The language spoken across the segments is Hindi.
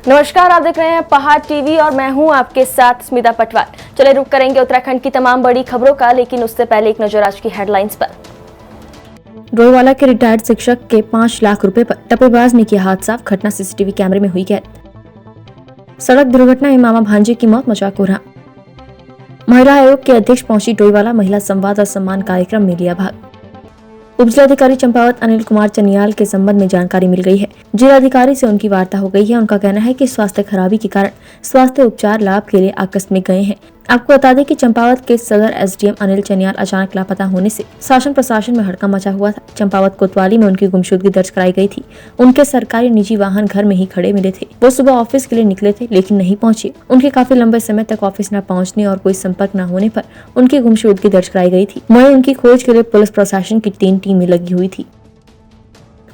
नमस्कार, आप देख रहे हैं पहाड़ टीवी और मैं हूं आपके साथ स्मिता पटवार। चले रुक करेंगे उत्तराखंड की तमाम बड़ी खबरों का, लेकिन उससे पहले एक नजर आज की हेडलाइंस पर। डोईवाला के रिटायर्ड शिक्षक के 5 लाख रुपए पर टप्पेबाज ने किया हाथ साफ, घटना सीसीटीवी कैमरे में हुई कैद। सड़क दुर्घटना में मामा भांजे की मौत, मचा कोहराम। महिला आयोग के अध्यक्ष पहुंची डोईवाला, महिला संवाद और सम्मान कार्यक्रम में लिया भाग। उपजिलाधिकारी चंपावत अनिल कुमार चनियाल के संबंध में जानकारी मिल गई है। जिलाधिकारी से उनकी वार्ता हो गई है। उनका कहना है कि स्वास्थ्य खराबी के कारण स्वास्थ्य उपचार लाभ के लिए आकस्मिक गए हैं। आपको बता दें कि चंपावत के सदर एसडीएम अनिल चनियाल अचानक लापता होने से शासन प्रशासन में हड़कंप मचा हुआ था। चंपावत कोतवाली में उनकी गुमशुदगी दर्ज कराई गई थी। उनके सरकारी निजी वाहन घर में ही खड़े मिले थे। वो सुबह ऑफिस के लिए निकले थे, लेकिन नहीं पहुंचे। उनके काफी लंबे समय तक ऑफिस न पहुंचने और कोई संपर्क न होने पर उनकी गुमशुदगी दर्ज कराई गई थी। वहीं उनकी खोज के लिए पुलिस प्रशासन की 3 टीमें लगी हुई थी।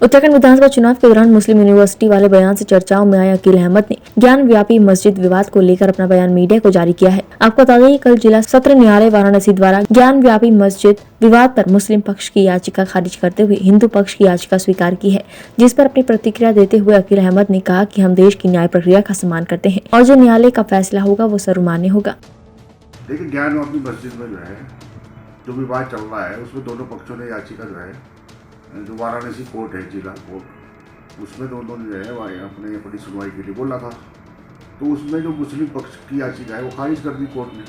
उत्तराखंड विधानसभा चुनाव के दौरान मुस्लिम यूनिवर्सिटी वाले बयान से चर्चाओं में आए अकील अहमद ने ज्ञान व्यापी मस्जिद विवाद को लेकर अपना बयान मीडिया को जारी किया है। आपको बता दें, कल जिला सत्र न्यायालय वाराणसी द्वारा ज्ञान व्यापी मस्जिद विवाद पर मुस्लिम पक्ष की याचिका खारिज करते हुए हिंदू पक्ष की याचिका स्वीकार की है, जिस पर अपनी प्रतिक्रिया देते हुए अकील अहमद ने कहा कि हम देश की न्याय प्रक्रिया का सम्मान करते हैं और जो न्यायालय का फैसला होगा वो सर्वमान्य होगा। देखिए, ज्ञान व्यापी मस्जिद में जो है जो विवाद चल रहा है, उसमें दोनों पक्षों ने याचिका जो है, जो वाराणसी कोर्ट है, जिला कोर्ट, उसमें दोनों ने जो है अपनी सुनवाई के लिए बोला था। तो उसमें जो मुस्लिम पक्ष की याचिका है वो खारिज कर दी कोर्ट ने,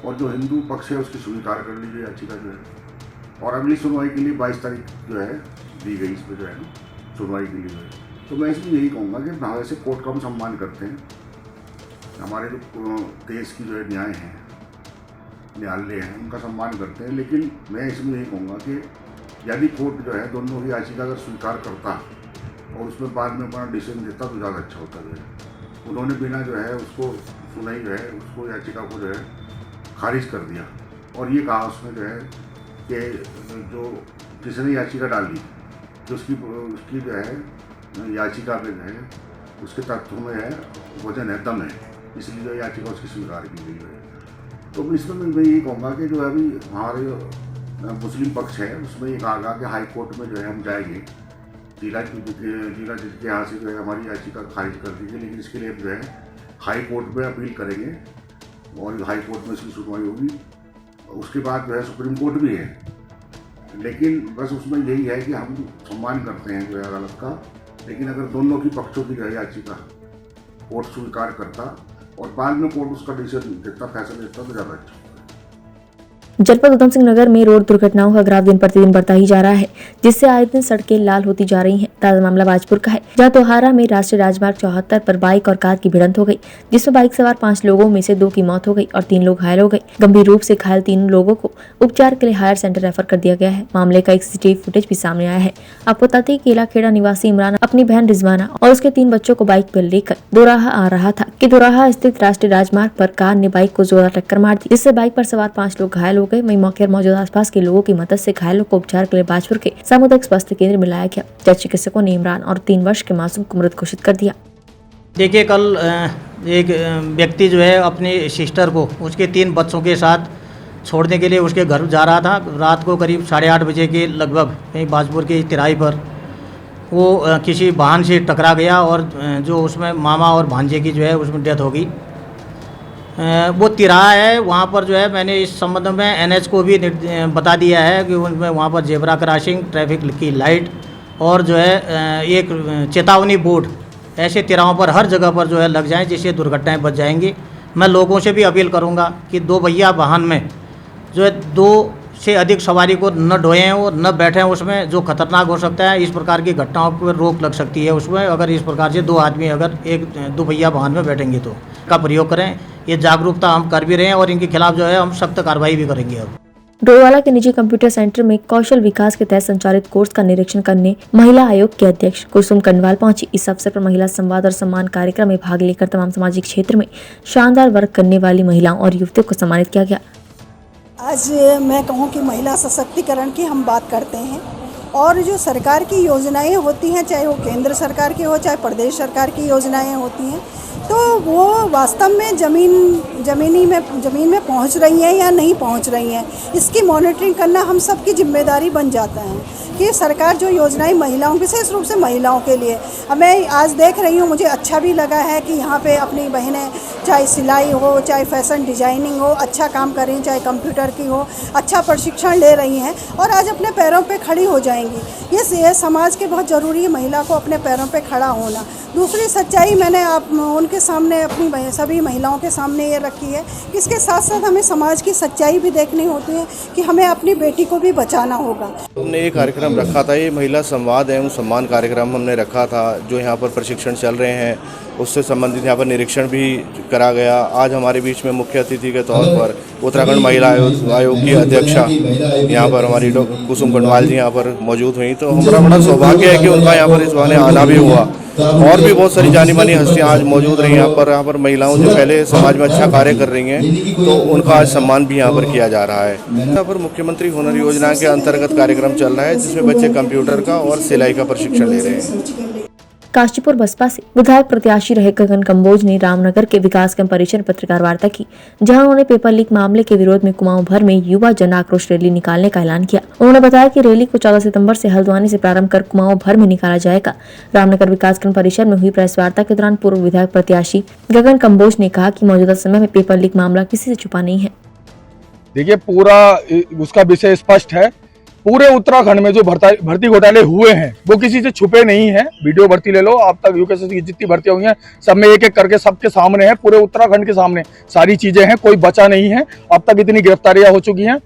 और जो हिंदू पक्ष है उसकी स्वीकार कर ली याचिका जो है, और अगली सुनवाई के लिए 22 तारीख जो है दी गई इसमें जो है सुनवाई के लिए जो है। तो मैं इसमें यही कहूँगा कि वैसे कोर्ट का हम सम्मान करते हैं, हमारे जो देश की जो है न्यायालय है उनका सम्मान करते हैं, लेकिन मैं इसमें यही कहूँगा कि यदि कोर्ट जो है दोनों की याचिका अगर स्वीकार करता और उसमें बाद में अपना डिसीजन देता तो ज़्यादा अच्छा होता जो है। उन्होंने बिना जो है उसको सुनाई जो है उसको याचिका को जो है खारिज कर दिया, और ये कहा उसमें जो है कि जो जिसने याचिका डाली तो उसकी जो है याचिका में जो है उसके तथ्यों में है वजन है, दम है, इसलिए जो याचिका उसकी स्वीकार की गई है। तो इसमें मैं यही कहूँगा कि जो अभी हमारे मुस्लिम पक्ष है उसमें ये कहा गया कि हाई कोर्ट में जो है हम जाएंगे, जिला के यहाँ से जो है हमारी याचिका खारिज कर दीजिए, लेकिन इसके लिए जो है हाई कोर्ट में अपील करेंगे और हाई कोर्ट में इसकी सुनवाई होगी। उसके बाद जो है सुप्रीम कोर्ट भी है, लेकिन बस उसमें यही है कि हम सम्मान करते हैं जो है अदालत का, लेकिन अगर दोनों की पक्षों की जो है याचिका कोर्ट स्वीकार करता और बाद में कोर्ट उसका डिसीजन देता, फैसला देता तो ज़्यादा अच्छा। जनपद उधम सिंह नगर में रोड दुर्घटनाओं का ग्राफ दिन प्रतिदिन बढ़ता ही जा रहा है, जिससे आए दिन सड़कें लाल होती जा रही हैं। ताजा मामला बाजपुर का है, जहां तोहारा में राष्ट्रीय राजमार्ग 74 पर बाइक और कार की भिड़ंत हो गई, जिसमें बाइक सवार 5 लोगों में से 2 की मौत हो गई और 3 लोग घायल हो गए। गंभीर रूप से घायल 3 लोगों को उपचार के लिए हायर सेंटर रेफर कर दिया गया है। मामले का एक सीसीटीवी फुटेज भी सामने आया है। आपको बता दें कि केलाखेड़ा निवासी इमरान अपनी बहन रिजवाना और उसके 3 बच्चों को बाइक पर लेकर दोराहा आ रहा था कि दोराहा स्थित राष्ट्रीय राजमार्ग पर कार ने बाइक को जोरदार टक्कर मार दी, जिससे बाइक पर सवार 5 लोग घायल हो गए। वहीं मौके पर मौजूद आसपास के लोगों की मदद से घायलों को उपचार के लिए बाजपुर के सामुदायिक स्वास्थ्य केंद्र में लाया गया, जब चिकित्सकों ने इमरान और 3 वर्ष के मासूम को मृत घोषित कर दिया। देखिए, कल एक व्यक्ति जो है अपनी सिस्टर को उसके 3 बच्चों के साथ छोड़ने के लिए उसके घर जा रहा था। रात को करीब 8:30 बजे के लगभग कहीं बाजपुर की तिराई पर वो किसी वाहन से टकरा गया और जो उसमें मामा और भांजे की जो है उसमें डेथ हो गई। वो तिराहा है, वहाँ पर जो है मैंने इस संबंध में एनएच को भी बता दिया है कि उनमें वहाँ पर जेब्रा क्रॉसिंग, ट्रैफिक की लाइट और जो है एक चेतावनी बोर्ड ऐसे तिराहों पर हर जगह पर जो है लग जाएं, जिससे दुर्घटनाएं बच जाएंगी। मैं लोगों से भी अपील करूँगा कि 2 पहिया वाहन में जो है 2 से अधिक सवारी को न ढोएं और न बैठें उसमें, जो खतरनाक हो सकता है। इस प्रकार की घटनाओं पर रोक लग सकती है उसमें, अगर इस प्रकार से 2 आदमी अगर एक 2 पहिया वाहन में बैठेंगे तो का प्रयोग करें। ये जागरूकता हम कर भी रहे हैं और इनके खिलाफ जो है हम सख्त कार्रवाई भी करेंगे। अब डोईवाला के निजी कंप्यूटर सेंटर में कौशल विकास के तहत संचालित कोर्स का निरीक्षण करने महिला आयोग के अध्यक्ष कुसुम कंडवाल पहुंची। इस अवसर पर महिला संवाद और सम्मान कार्यक्रम में भाग लेकर तमाम सामाजिक क्षेत्र में शानदार वर्क करने वाली महिलाओं और युवतियों को सम्मानित किया गया। आज मैं कहूँ कि महिला सशक्तिकरण की हम बात करते हैं, और जो सरकार की योजनाएं होती हैं, चाहे वो केंद्र सरकार की हो चाहे प्रदेश सरकार की योजनाएं होती हैं, तो वो वास्तव में ज़मीन में पहुंच रही हैं या नहीं पहुंच रही हैं, इसकी मॉनिटरिंग करना हम सबकी जिम्मेदारी बन जाता है। कि सरकार जो योजनाएं महिलाओं, विशेष रूप से महिलाओं के लिए, अब मैं आज देख रही हूँ, मुझे अच्छा भी लगा है कि यहाँ पे अपनी बहनें चाहे सिलाई हो, चाहे फैशन डिजाइनिंग हो, अच्छा काम कर रही हैं, चाहे कंप्यूटर की हो, अच्छा प्रशिक्षण ले रही हैं और आज अपने पैरों पे खड़ी हो जाएंगी। ये समाज के बहुत ज़रूरी है महिला को अपने पैरों पे खड़ा होना। दूसरी सच्चाई मैंने आप उनके सामने, अपनी सभी महिलाओं के सामने ये रखी है कि इसके साथ साथ हमें समाज की सच्चाई भी देखनी होती है कि हमें अपनी बेटी को भी बचाना होगा। हमने ये कार्यक्रम रखा था, ये महिला संवाद एवं सम्मान कार्यक्रम हमने रखा था, जो यहाँ पर प्रशिक्षण चल रहे हैं उससे संबंधित यहाँ पर निरीक्षण भी करा गया। आज हमारे बीच में मुख्य अतिथि के तौर पर उत्तराखंड महिला आयोग की अध्यक्षा यहाँ पर हमारी कुसुम गढ़वाल जी यहाँ पर मौजूद हुई, तो हमारा बड़ा सौभाग्य है कि उनका यहाँ पर इस बहाने आना भी हुआ। और भी बहुत सारी जानी मानी हस्तियाँ आज मौजूद रही यहाँ पर महिलाओं जो पहले समाज में अच्छा कार्य कर रही हैं, तो उनका आज सम्मान भी यहाँ पर किया जा रहा है। यहाँ पर मुख्यमंत्री हुनर योजना के अंतर्गत कार्यक्रम चल रहा है, जिसमें बच्चे कंप्यूटर का और सिलाई का प्रशिक्षण ले रहे हैं। काशीपुर बसपा से विधायक प्रत्याशी रहे गगन कंबोज ने रामनगर के विकास कैंप परिसर में पत्रकार वार्ता की, जहां उन्होंने पेपर लीक मामले के विरोध में कुमाऊं भर में युवा जन आक्रोश रैली निकालने का ऐलान किया। उन्होंने बताया कि रैली को 14 सितंबर से हल्द्वानी से प्रारंभ कर कुमाऊं भर में निकाला जाएगा। रामनगर विकास कैंप परिसर में हुई प्रेस वार्ता के दौरान पूर्व विधायक प्रत्याशी गगन कंबोज ने कहा कि मौजूदा समय में पेपर लीक मामला किसी से छुपा नहीं है। देखिए, पूरा उसका विषय स्पष्ट है। पूरे उत्तराखंड में जो भर्ती घोटाले हुए हैं वो किसी से छुपे नहीं है। वीडियो भर्ती ले लो, अब तक यूकेएसएससी की जितनी भर्तियां हुई हैं सब में एक एक करके सबके सामने है, पूरे उत्तराखंड के सामने सारी चीजें हैं, कोई बचा नहीं है। अब तक इतनी गिरफ्तारियां हो चुकी हैं।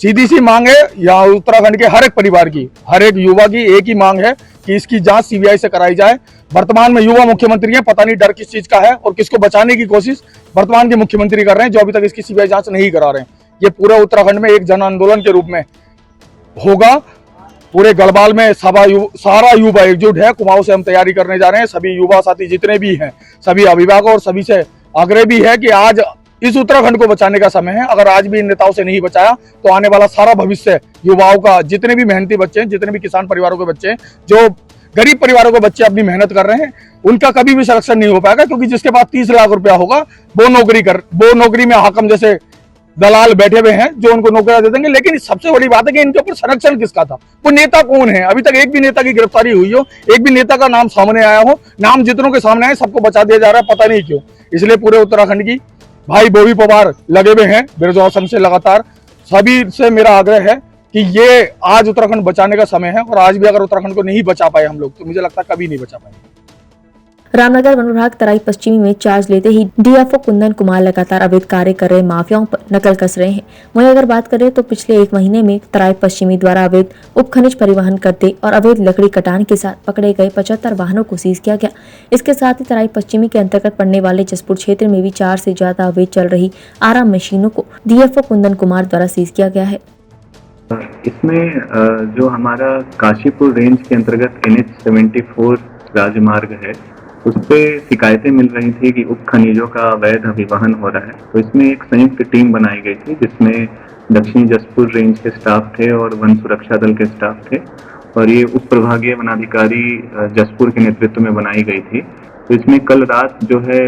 सीधी सी मांग है यहाँ उत्तराखंड के हर एक परिवार की, हर एक युवा की एक ही मांग है कि इसकी जांच सीबीआई से कराई जाए। वर्तमान में युवा मुख्यमंत्री है, पता नहीं डर किस चीज का है और किसको बचाने की कोशिश वर्तमान के मुख्यमंत्री कर रहे हैं, जो अभी तक इसकी सीबीआई जांच नहीं करा रहे हैं। ये पूरे उत्तराखंड में एक जन आंदोलन के रूप में होगा। पूरे गढ़वाल में सारा युवा एकजुट है। कुमाऊं से हम तैयारी करने जा रहे हैं। सभी युवा साथी जितने भी हैं, सभी अभिभावक और सभी से आग्रह भी है कि आज इस उत्तराखंड को बचाने का समय है। अगर आज भी इन नेताओं से नहीं बचाया तो आने वाला सारा भविष्य युवाओं का, जितने भी मेहनती बच्चे हैं, जितने भी किसान परिवारों के बच्चे हैं, जो गरीब परिवारों के बच्चे अपनी मेहनत कर रहे हैं, उनका कभी भी संरक्षण नहीं हो पाएगा। क्योंकि जिसके पास 30 लाख रुपया होगा वो नौकरी में हाकम जैसे दलाल बैठे हुए हैं जो उनको नौकरियां दे देंगे। लेकिन सबसे बड़ी बात है कि इनके ऊपर संरक्षण किसका था, वो नेता कौन है। अभी तक एक भी नेता की गिरफ्तारी हुई हो, एक भी नेता का नाम सामने आया हो। नाम जितनों के सामने आए सबको बचा दिया जा रहा है, पता नहीं क्यों। इसलिए पूरे उत्तराखंड की भाई बोवी पवार लगे हुए हैं बिरजौसम से लगातार। सभी से मेरा आग्रह है कि ये आज उत्तराखंड बचाने का समय है और आज भी अगर उत्तराखंड को नहीं बचा पाए हम लोग, तो मुझे लगता है कभी नहीं बचा पाएंगे। रामनगर वन विभाग तराई पश्चिमी में चार्ज लेते ही डीएफओ कुंदन कुमार लगातार अवैध कार्य कर रहे माफियाओं पर नकल कस रहे हैं। वहीं अगर बात करें तो पिछले 1 महीने में तराई पश्चिमी द्वारा अवैध उपखनिज परिवहन करते और अवैध लकड़ी कटान के साथ पकड़े गए 75 वाहनों को सीज किया गया। इसके साथ ही तराई पश्चिमी के अंतर्गत पड़ने वाले जसपुर क्षेत्र में भी 4 से ज्यादा अवैध चल रही आराम मशीनों को डीएफओ कुंदन कुमार द्वारा सीज किया गया है। इसमें जो हमारा काशीपुर रेंज के अंतर्गत NH-74 राजमार्ग है, उस पर शिकायतें मिल रही थी कि उप खनिजों का अवैध अभिवहन हो रहा है। तो इसमें एक संयुक्त टीम बनाई गई थी, जिसमें दक्षिणी जसपुर रेंज के स्टाफ थे और वन सुरक्षा दल के स्टाफ थे, और ये उप प्रभागीय वनाधिकारी जसपुर के नेतृत्व में बनाई गई थी। तो इसमें कल रात जो है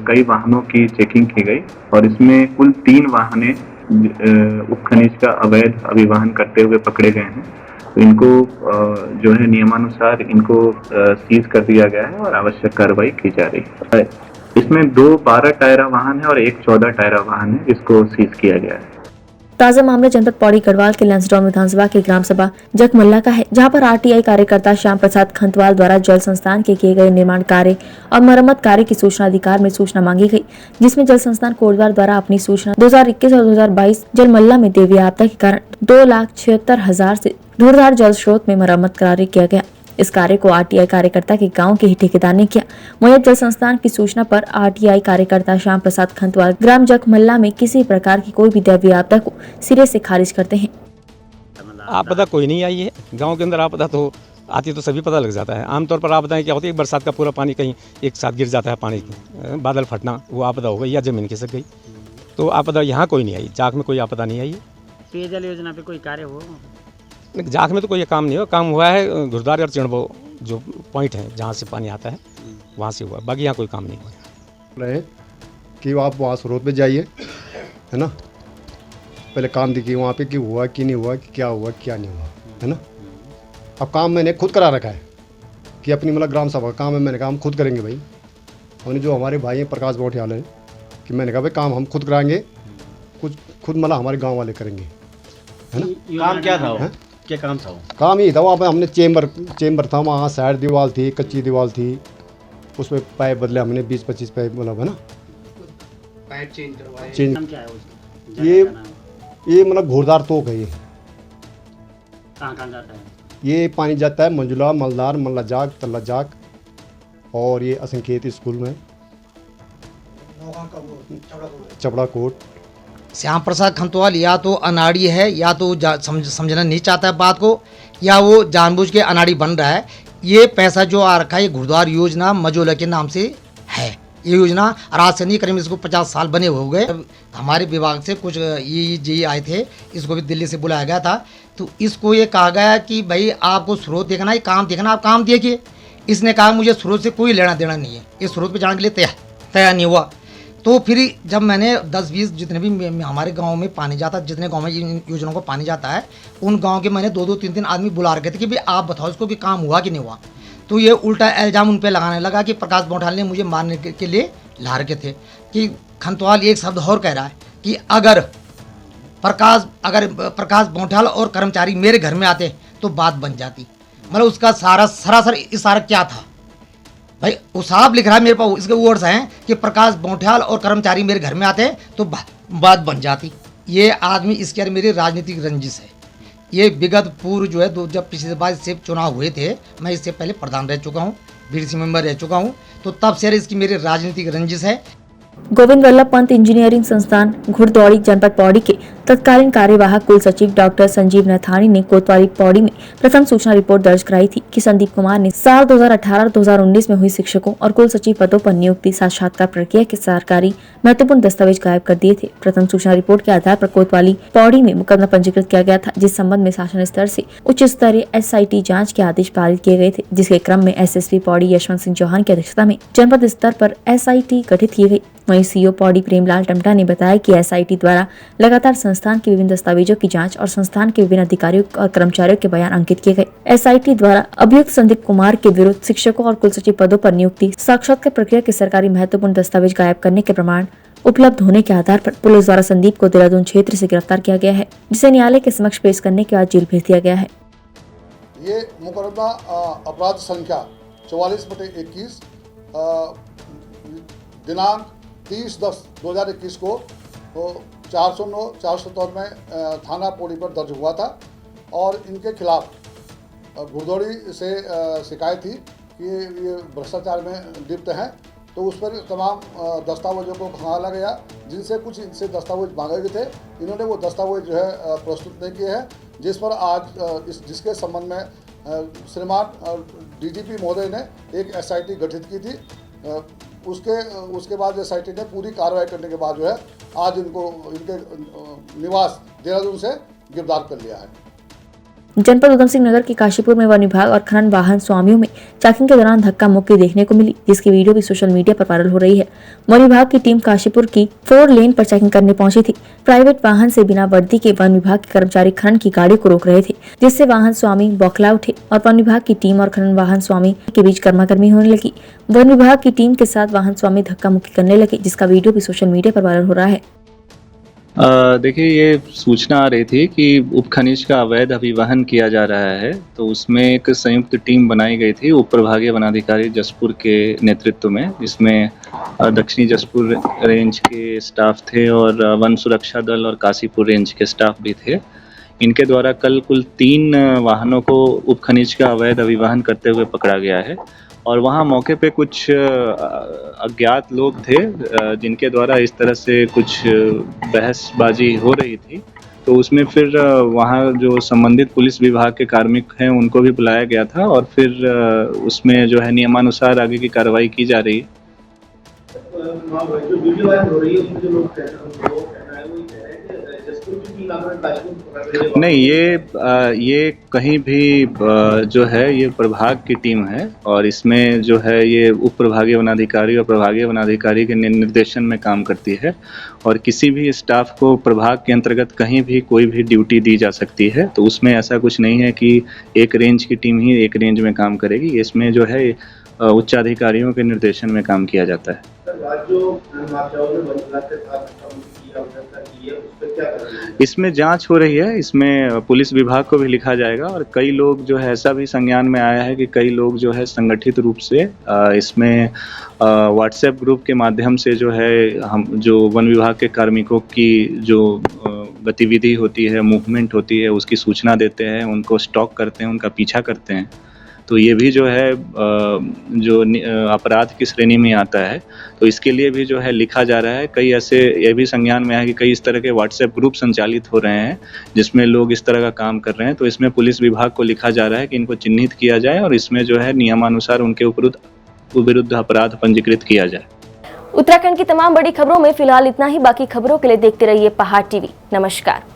कई वाहनों की चेकिंग की गई और इसमें कुल 3 वाहने उप खनिज का अवैध अभिवहन करते हुए पकड़े गए हैं। तो इनको जो है नियमानुसार इनको सीज कर दिया गया है और आवश्यक कार्रवाई की जा रही है। इसमें 2 12 टायरा वाहन है और 1 14 टायरा वाहन है, जिसको सीज किया गया है। ताजा मामला जनपद पौड़ी गढ़वाल के लैंसडाउन विधानसभा के ग्राम सभा जखमल्ला का है, जहां पर आरटीआई कार्यकर्ता श्याम प्रसाद खंतवाल द्वारा जल संस्थान के किए गए निर्माण कार्य और मरम्मत कार्य की सूचना अधिकार में सूचना मांगी गई, जिसमें जल संस्थान कोटद्वार द्वारा अपनी सूचना 2021 और 2022 जलमल्ला में देवी आपदा के कारण 2,76,000 से धुरधार जल स्रोत में मरम्मत कार्य किया गया। इस कार्य को आरटीआई कार्यकर्ता के गांव के ही ठेकेदार ने किया। वहीं जल संस्थान की सूचना पर आरटीआई कार्यकर्ता श्याम प्रसाद खंतवाल ग्राम जखमल्ला में किसी प्रकार की कोई भी दैवीय आपदा को सिरे से खारिज करते हैं। आपदा कोई नहीं आई है गांव के अंदर। आपदा तो आती तो सभी पता लग जाता है। आमतौर पर आपदाएं क्या होती है, बरसात का पूरा पानी कहीं एक साथ गिर जाता है, पानी बादल फटना, वो आपदा हो गई, या जमीन खिसक गई। तो आपदा यहाँ कोई नहीं आई, जाख में कोई आपदा नहीं आई है। पेयजल योजना पे कोई कार्य हो? जाख में तो कोई काम नहीं हुआ। काम हुआ है घुरदार और चिड़बो जो पॉइंट है जहाँ से पानी आता है वहाँ से हुआ, बाकी यहाँ कोई काम नहीं हुआ। रहे कि आप वहाँ स्रोत पे जाइए, है ना, पहले काम देखिए वहाँ पे कि हुआ कि नहीं हुआ, कि क्या हुआ क्या नहीं हुआ, है ना। अब काम मैंने खुद करा रखा है कि अपनी मतलब ग्राम सभा का काम है, मैंने कहा हम खुद करेंगे भाई। हमने जो हमारे भाई हैं प्रकाश बौठियाल हैं कि मैंने कहा भाई काम हम खुद कराएंगे, कुछ खुद मतलब हमारे गांव वाले करेंगे, है ना। काम क्या था वो? क्या काम था वो? काम यही था, वहाँ पर हमने चेम्बर था, वहाँ साइड दीवार थी, कच्ची दीवार थी, उसमें पाइप बदले हमने 20-25 पाइप मतलब, है ना, पाइप चेंज करवाए। चेंज। नाम क्या है उसका? ये मतलब घोड़दार तोक है। ये कहाँ जाता है? ये पानी जाता है मंजुला, मलदार, मल्ला जाग, तल्ला जाग, और ये असंकेत स्कूल में, चपड़ा कोट। श्याम प्रसाद खंतवाल या तो अनाड़ी है, या तो समझना नहीं चाहता है बात को, या वो जानबूझ के अनाड़ी बन रहा है। ये पैसा जो आ रखा है ये गुरुद्वार योजना मजोला के नाम से है। ये योजना आज से नहीं, करीब इसको 50 साल बने हो गए। हमारे विभाग से कुछ ये आए थे, इसको भी दिल्ली से बुलाया गया था, तो इसको ये कहा गया कि भाई आपको स्रोत देखना है, काम देखना, आप काम देखिए। इसने कहा मुझे स्रोत से कोई लेना देना नहीं है, ये स्रोत पे जाने के लिए तैयार नहीं हुआ। तो फिर जब मैंने 10-20 जितने भी हमारे गांव में पानी जाता, जितने गांव में इन योजनाओं को पानी जाता है, उन गांव के मैंने 2-2, 3-3 आदमी बुला रखे थे कि भाई आप बताओ इसको कि काम हुआ कि नहीं हुआ। तो ये उल्टा इल्ज़ाम उन पे लगाने लगा कि प्रकाश बौठाल ने मुझे मारने के लिए ला रखे थे। कि खंतवाल एक शब्द और कह रहा है कि अगर प्रकाश बौठाल और कर्मचारी मेरे घर में आते तो बात बन जाती। मतलब उसका सारा सरासर इशारा क्या था भाई, वो साहब लिख रहा है मेरे पास, इसके वर्ड्स हैं कि प्रकाश बौठाल और कर्मचारी मेरे घर में आते तो बात बन जाती। ये आदमी, इसके अंदर मेरी राजनीतिक रंजिश है। ये विगत पूर्व जो है जब पिछले बार से चुनाव हुए थे, मैं इससे पहले प्रधान रह चुका हूँ, बीडीसी मेंबर रह चुका हूँ, तो तब से इसकी मेरी राजनीतिक रंजिश है। गोविंद वल्लभ पंत इंजीनियरिंग संस्थान घुड़दौड़ी जनपद पौड़ी के तत्कालीन कार्यवाहक कुल सचिव डॉक्टर संजीव नथानी ने कोतवाली पौड़ी में प्रथम सूचना रिपोर्ट दर्ज कराई थी कि संदीप कुमार ने साल 2018-2019 में हुई शिक्षकों और कुल सचिव पदों पर नियुक्ति साक्षात्कार प्रक्रिया के सरकारी महत्वपूर्ण दस्तावेज गायब कर दिए थे। प्रथम सूचना रिपोर्ट के आधार पर कोतवाली पौड़ी में मुकदमा पंजीकृत किया गया था, जिस संबंध में शासन स्तर से उच्च स्तरीय SIT जाँच के आदेश पारित किए गए थे, जिसके क्रम में SSP पौड़ी यशवंत सिंह चौहान की अध्यक्षता में जनपद स्तर पर SIT गठित की गयी। वहीं CO पौड़ी प्रेमलाल टमटा ने बताया कि SIT द्वारा लगातार संस्थान के विभिन्न दस्तावेजों की जांच और संस्थान के विभिन्न अधिकारियों और कर्मचारियों के बयान अंकित किए गए। SIT द्वारा अभियुक्त संदीप कुमार के विरुद्ध शिक्षकों और कुल सचिव पदों पर नियुक्ति साक्षात्कार प्रक्रिया के सरकारी महत्वपूर्ण दस्तावेज गायब करने के प्रमाण उपलब्ध होने के आधार पर पुलिस द्वारा संदीप को देहरादून क्षेत्र से गिरफ्तार किया गया है, जिसे न्यायालय के समक्ष पेश करने के बाद जेल भेज दिया गया है। ये मुकदमा अपराध संख्या 44/21 दिनांक 30/10/2021 को 409-407 में थाना पौड़ी पर दर्ज हुआ था और इनके खिलाफ घुड़दौड़ी से शिकायत थी कि ये भ्रष्टाचार में लिप्त हैं। तो उस पर तमाम दस्तावेजों को खंगाला गया, जिनसे कुछ इनसे दस्तावेज मांगे गए थे। इन्होंने वो दस्तावेज जो है प्रस्तुत नहीं किए हैं, जिस पर आज जिसके संबंध में श्रीमान DGP महोदय ने एक SIT गठित की थी। उसके बाद SIT ने पूरी कार्रवाई करने के बाद जो है आज इनके निवास देहरादून से गिरफ्तार कर लिया है। जनपद उधम सिंह नगर के काशीपुर में वन विभाग और खनन वाहन स्वामियों में चेकिंग के दौरान धक्का मुक्की देखने को मिली, जिसकी वीडियो भी सोशल मीडिया पर वायरल हो रही है। वन विभाग की टीम काशीपुर की 4 लेन पर चेकिंग करने पहुंची थी। प्राइवेट वाहन से बिना वर्दी के वन विभाग के कर्मचारी खनन की गाड़ी को रोक रहे थे, जिससे वाहन स्वामी बौखला उठे और वन विभाग की टीम और खनन वाहन स्वामी के बीच गर्मागर्मी होने लगी। वन विभाग की टीम के साथ वाहन स्वामी धक्का मुक्की करने लगे, जिसका वीडियो भी सोशल मीडिया पर वायरल हो रहा है। देखिए, ये सूचना आ रही थी कि उप खनिज का अवैध अभिवहन किया जा रहा है, तो उसमें एक संयुक्त टीम बनाई गई थी उप प्रभागीय वनाधिकारी जसपुर के नेतृत्व में, जिसमें दक्षिणी जसपुर रेंज के स्टाफ थे और वन सुरक्षा दल और काशीपुर रेंज के स्टाफ भी थे। इनके द्वारा कल कुल 3 वाहनों को उप खनिज का अवैध अभिवहन करते हुए पकड़ा गया है और वहाँ मौके पे कुछ अज्ञात लोग थे जिनके द्वारा इस तरह से कुछ बहसबाजी हो रही थी। तो उसमें फिर वहाँ जो संबंधित पुलिस विभाग के कार्मिक हैं उनको भी बुलाया गया था और फिर उसमें जो है नियमानुसार आगे की कार्रवाई की जा रही है। जो वीडियो वायरल हो रही है, उसमें जो लोग कह रहे हैं वो ये कह रहा है कि जसपुर की नहीं, ये कहीं भी जो है ये प्रभाग की टीम है और इसमें जो है ये उप प्रभागीय वनाधिकारी और प्रभागीय वनाधिकारी के निर्देशन में काम करती है और किसी भी स्टाफ को प्रभाग के अंतर्गत कहीं भी कोई भी ड्यूटी दी जा सकती है। तो उसमें ऐसा कुछ नहीं है कि एक रेंज की टीम ही एक रेंज में काम करेगी। इसमें जो है उच्चाधिकारियों के निर्देशन में काम किया जाता है। इसमें जांच हो रही है, इसमें पुलिस विभाग को भी लिखा जाएगा और कई लोग जो है ऐसा भी संज्ञान में आया है कि कई लोग जो है संगठित रूप से इसमें व्हाट्सएप ग्रुप के माध्यम से जो है हम जो वन विभाग के कार्मिकों की जो गतिविधि होती है, मूवमेंट होती है, उसकी सूचना देते हैं, उनको स्टॉक करते हैं, उनका पीछा करते हैं। तो ये भी जो है जो अपराध की श्रेणी में आता है, तो इसके लिए भी जो है लिखा जा रहा है। कई ऐसे ये भी संज्ञान में है कि कई इस तरह के व्हाट्सएप ग्रुप संचालित हो रहे हैं जिसमें लोग इस तरह का काम कर रहे हैं। तो इसमें पुलिस विभाग को लिखा जा रहा है कि इनको चिन्हित किया जाए और इसमें जो है नियमानुसार उनके विरुद्ध अपराध पंजीकृत किया जाए। उत्तराखंड की तमाम बड़ी खबरों में फिलहाल इतना ही। बाकी खबरों के लिए देखते रहिए पहाड़ टीवी। नमस्कार।